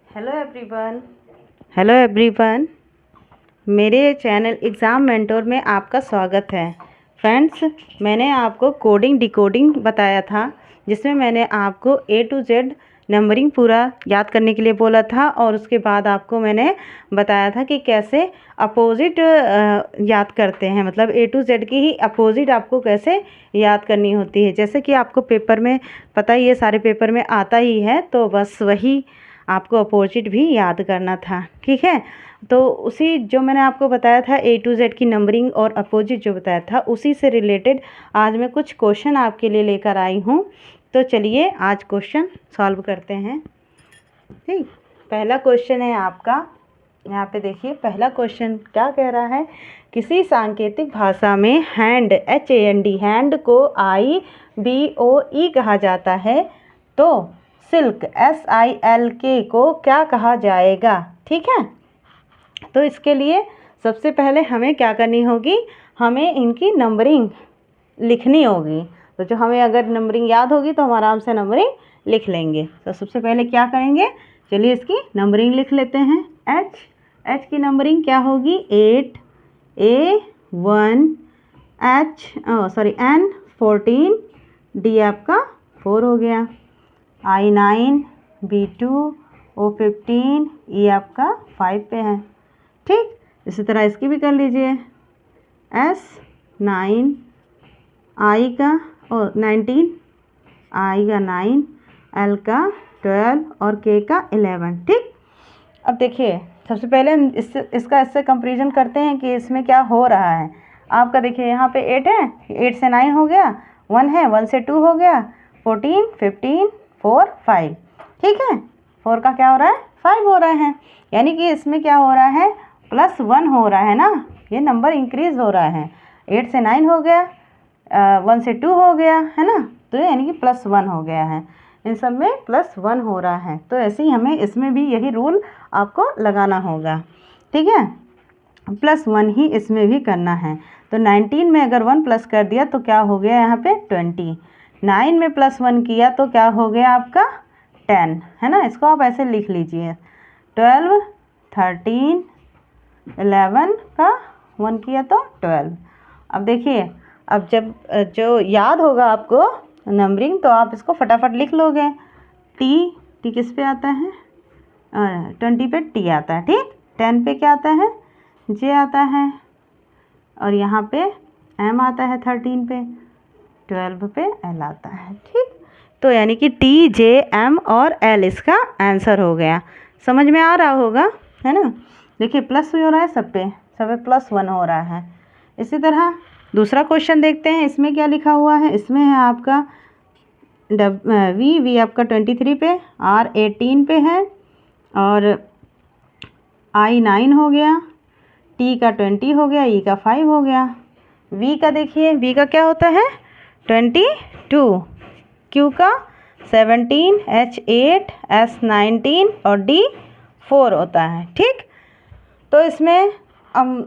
Hello everyone. Hello everyone, मेरे channel exam mentor में आपका स्वागत है। फ्रेंड्स, मैंने आपको कोडिंग डिकोडिंग बताया था, जिसमें मैंने आपको ए टू जेड नंबरिंग पूरा याद करने के लिए बोला था और उसके बाद आपको मैंने बताया था कि कैसे अपोजिट याद करते हैं, मतलब ए टू जेड की ही अपोजिट आपको कैसे याद करनी होती है। जैसे कि आपको पेपर में पता ही है, सारे पेपर में आता ही है, तो बस वही आपको अपोजिट भी याद करना था। ठीक है, तो उसी जो मैंने आपको बताया था ए टू जेड की नंबरिंग और अपोजिट जो बताया था, उसी से रिलेटेड आज मैं कुछ क्वेश्चन आपके लिए लेकर आई हूँ। तो चलिए आज क्वेश्चन सॉल्व करते हैं। ठीक, पहला क्वेश्चन है आपका, यहाँ पे देखिए पहला क्वेश्चन क्या कह रहा है। किसी सांकेतिक भाषा में हैंड HAND हैंड को IBOE कहा जाता है, तो सिल्क SILK को क्या कहा जाएगा। ठीक है, तो इसके लिए सबसे पहले हमें क्या करनी होगी, हमें इनकी नंबरिंग लिखनी होगी। तो जो हमें अगर नंबरिंग याद होगी तो हम आराम से नंबरिंग लिख लेंगे। तो सबसे पहले क्या करेंगे, चलिए इसकी नंबरिंग लिख लेते हैं। एच की नंबरिंग क्या होगी, 8, A1, N 14, D आपका 4 हो गया, I9, B2, O15, E आपका 5 पे है। ठीक, इसी तरह इसकी भी कर लीजिए। S9, I का 19, I का 9, L का 12 और K का 11। ठीक, अब देखिए सबसे पहले हम इसका कंपैरिजन करते हैं कि इसमें क्या हो रहा है। आपका देखिए यहाँ पे 8 है, 8 से 9 हो गया, 1 है, 1 से 2 हो गया, 14, 15, 4, 5। ठीक है, 4 का क्या हो रहा है, 5 हो रहा है, यानी कि इसमें क्या हो रहा है, +1 हो रहा है ना, ये नंबर इंक्रीज हो रहा है। 8 से 9 हो गया, 1 से 2 हो गया, है ना, तो यानी कि +1 हो गया है, इन सब में +1 हो रहा है। तो ऐसे ही हमें इसमें भी यही रूल आपको लगाना होगा। ठीक है, +1 ही इसमें भी करना है। तो 19 में अगर 1 प्लस कर दिया तो क्या हो गया यहाँ पे 20, 9 में +1 किया तो क्या हो गया आपका 10, है ना, इसको आप ऐसे लिख लीजिए। 12, 13, 11 का 1 किया तो 12। अब देखिए, अब जब जो याद होगा आपको नंबरिंग, तो आप इसको फटाफट लिख लोगे। टी किस पे आता है, 20 पे टी आता है। ठीक, 10 पे क्या आता है, जे आता है, और यहाँ पे एम आता है 13 पे, 12 पे एल आता है। ठीक, तो यानी कि TJM और L इसका आंसर हो गया। समझ में आ रहा होगा, है ना। देखिए प्लस हो रहा है, सब पे +1 हो रहा है। इसी तरह दूसरा क्वेश्चन देखते हैं, इसमें क्या लिखा हुआ है। इसमें है आपका वी आपका 23 पे, R 18 पे है, और I 9 हो गया, T का 20 हो गया, E का 5 हो गया। V का देखिए, V का क्या होता है 22, Q का 17, H 8, S 19 और D 4 होता है। ठीक, तो इसमें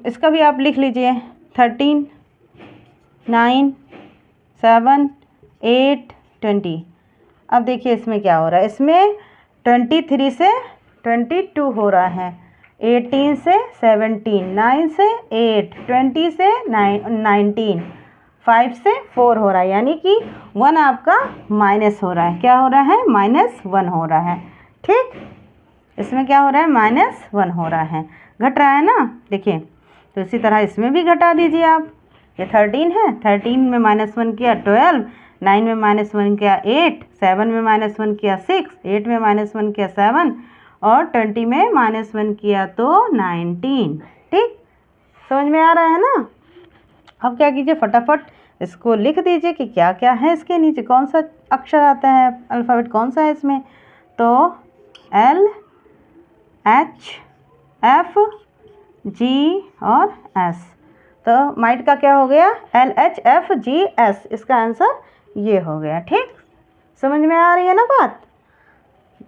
इसका भी आप लिख लीजिए, 13, 9, 7, 8, 20। अब देखिए इसमें क्या हो रहा है, इसमें 23 से 22 हो रहा है, 18 से 17, 9 से 8, 20 से 19, 5 से 4 हो रहा है, यानी कि 1 आपका माइनस हो रहा है। क्या हो रहा है, -1 हो रहा है। ठीक, इसमें क्या हो रहा है, -1 हो रहा है, घट रहा है ना। देखिए, तो इसी तरह इसमें भी घटा दीजिए आप। ये 13 है, 13 में -1 किया 12, 9 में -1 किया 8, 7 में -1 किया 6, 8 में -1 किया 7, और 20 में -1 किया तो 19। ठीक, समझ में आ रहा है ना। अब क्या कीजिए, फटाफट इसको लिख दीजिए कि क्या क्या है इसके नीचे, कौन सा अक्षर आता है, अल्फ़ाबेट कौन सा है इसमें। तो L, H, F, G और S। तो माइट का क्या हो गया, LHFGS, इसका आंसर ये हो गया। ठीक, समझ में आ रही है ना बात।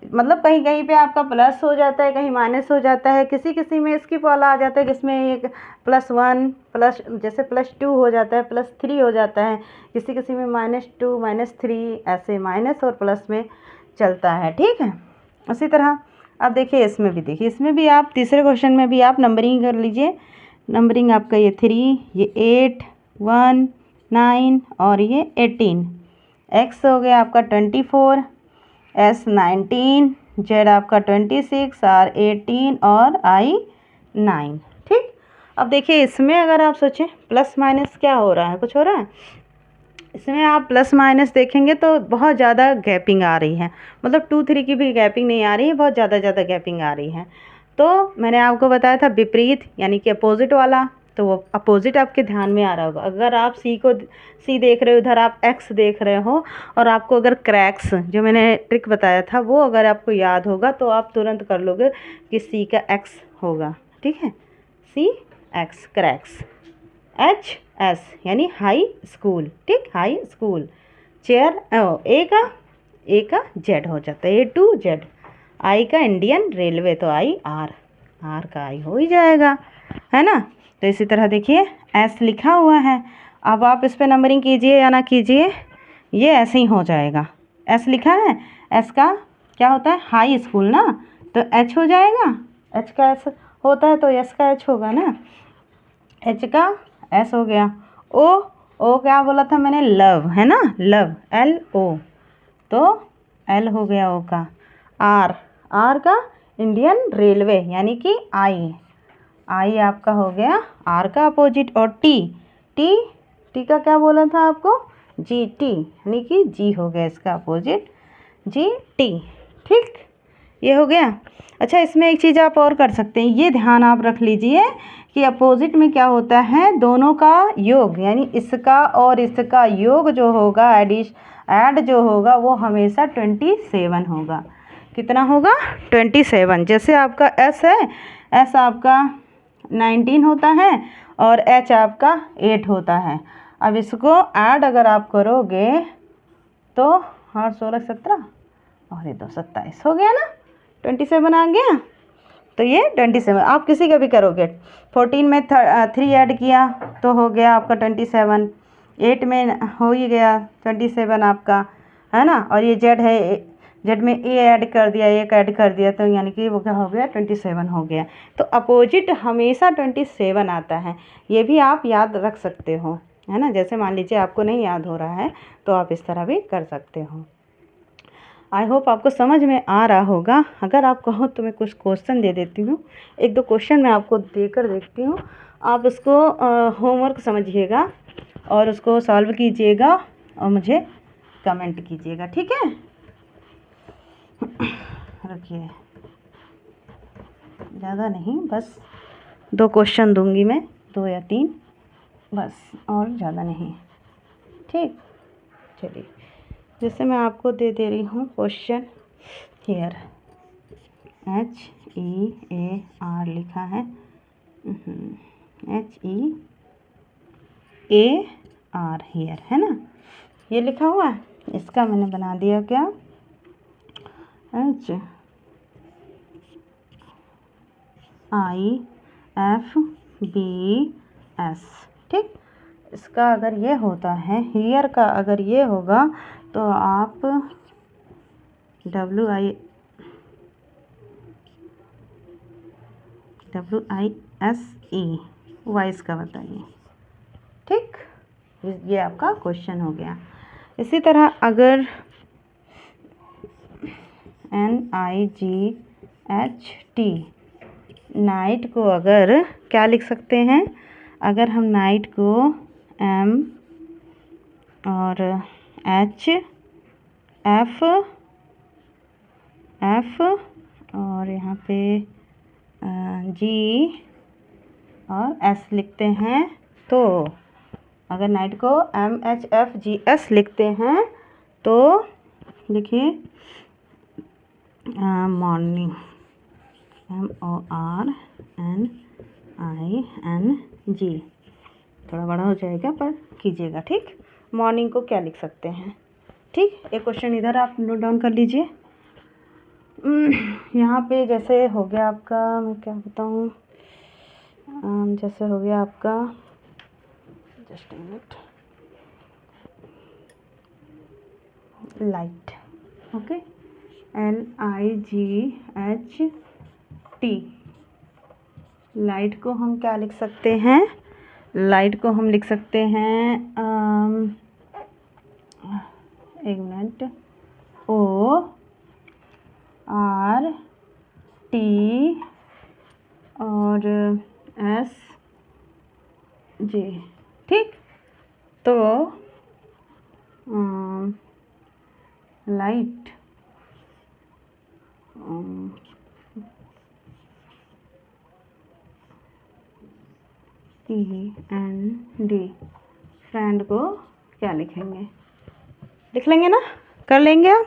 मतलब कहीं कहीं पे आपका प्लस हो जाता है, कहीं माइनस हो जाता है, किसी किसी में इसकी वाला आ जाता है, जिसमें एक +1 प्लस जैसे +2 हो जाता है, +3 हो जाता है, किसी किसी में -2, -3, ऐसे माइनस और प्लस में चलता है। ठीक है, उसी तरह अब देखिए इसमें भी, देखिए इसमें भी आप तीसरे क्वेश्चन में भी आप नंबरिंग कर लीजिए। नंबरिंग आपका ये 3, ये 8, 1, 9 और ये 18। एक्स हो गया आपका 24, एस 19, जेड आपका 26, आर 18 और आई 9। ठीक। अब देखिए इसमें अगर आप सोचें प्लस माइनस क्या हो रहा है, कुछ हो रहा है इसमें? आप प्लस माइनस देखेंगे तो बहुत ज़्यादा गैपिंग आ रही है, मतलब 2, 3 की भी गैपिंग नहीं आ रही है, बहुत ज़्यादा गैपिंग आ रही है। तो मैंने आपको बताया था विपरीत यानी कि अपोजिट वाला, तो वो अपोजिट आपके ध्यान में आ रहा होगा। अगर आप सी देख रहे हो, इधर आप एक्स देख रहे हो, और आपको अगर क्रैक्स जो मैंने ट्रिक बताया था वो अगर आपको याद होगा तो आप तुरंत कर लोगे कि सी का एक्स होगा। ठीक है, सी एक्स क्रैक्स। एच एस यानी हाई स्कूल। ठीक, हाई स्कूल। चेयर ए का जेड हो जाता है, A to Z। आई का इंडियन रेलवे, तो आई आर का आई हो ही जाएगा, है ना। तो इसी तरह देखिए एस लिखा हुआ है, अब आप इस पे नंबरिंग कीजिए या ना कीजिए, ये ऐसे ही हो जाएगा। एस लिखा है, एस का क्या होता है, हाई स्कूल ना, तो एच हो जाएगा। एच का एस होता है तो एस का एच होगा ना, एच का एस हो गया। ओ क्या बोला था मैंने, लव, है ना, लव LO, तो एल हो गया ओ का। आर का इंडियन रेलवे यानी कि आई आपका हो गया आर का अपोजिट। और टी का क्या बोला था आपको, GT यानी कि जी हो गया इसका अपोजिट, GT। ठीक, ये हो गया। अच्छा, इसमें एक चीज़ आप और कर सकते हैं, ये ध्यान आप रख लीजिए कि अपोजिट में क्या होता है, दोनों का योग यानी इसका और इसका योग जो होगा, ऐड जो होगा वो हमेशा 27 होगा। कितना होगा, 27। जैसे आपका एस है, एस आपका 19 होता है और एच आपका 8 होता है। अब इसको ऐड अगर आप करोगे तो 8 16 17 और ये 2 27 हो गया ना, 27 आ गया। तो ये 27 आप किसी का भी करोगे, 14 में 3 ऐड किया तो हो गया आपका 27, 8 में हो ही गया 27 आपका, है ना। और ये जेड है, जेड में ए ऐड कर दिया, एक ऐड कर दिया, तो यानी कि वो क्या हो गया, 27 हो गया। तो अपोजिट हमेशा 27 आता है, ये भी आप याद रख सकते हो, है ना। जैसे मान लीजिए आपको नहीं याद हो रहा है तो आप इस तरह भी कर सकते हो। आई होप आपको समझ में आ रहा होगा। अगर आप कहो तो मैं कुछ क्वेश्चन दे देती हूँ, 1-2 क्वेश्चन मैं आपको देकर देखती हूँ, आप उसको होमवर्क समझिएगा और उसको सॉल्व कीजिएगा और मुझे कमेंट कीजिएगा, ठीक है। रखिए, ज़्यादा नहीं, बस 2 क्वेश्चन दूंगी मैं, 2 या 3 बस, और ज़्यादा नहीं। ठीक, चलिए, जैसे मैं आपको दे रही हूँ क्वेश्चन, हेयर HEAR लिखा है, HEAR हेयर, है ना, ये लिखा हुआ है। इसका मैंने बना दिया क्या, HIFBS। ठीक, इसका अगर ये होता है, हेयर का अगर ये होगा तो आप WISE वॉइस का बताइए। ठीक, ये आपका क्वेश्चन हो गया। इसी तरह अगर NIGHT नाइट को अगर क्या लिख सकते हैं, अगर हम नाइट को M और HF और यहाँ पे G और S लिखते हैं, तो अगर नाइट को MHFGS लिखते हैं तो लिखिए मॉर्निंग MORNING, थोड़ा बड़ा हो जाएगा पर कीजिएगा। ठीक, मॉर्निंग को क्या लिख सकते हैं। ठीक, एक क्वेश्चन इधर आप नोट डाउन कर लीजिए। यहाँ पे जैसे हो गया आपका, मैं क्या बताऊँ, जैसे हो गया आपका, just a minute, light, okay, LIGHT। Light को हम क्या लिख सकते हैं? लाइट को हम लिख सकते हैं एक मिनट, ORT और SJ। ठीक, तो लाइट TND फ्रेंड को क्या लिखेंगे? लिख लेंगे ना, कर लेंगे आप?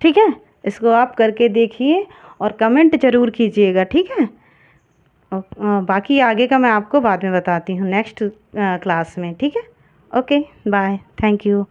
ठीक है, इसको आप करके देखिए और कमेंट ज़रूर कीजिएगा। ठीक है, बाकी आगे का मैं आपको बाद में बताती हूँ नेक्स्ट क्लास में। ठीक है, ओके बाय, थैंक यू।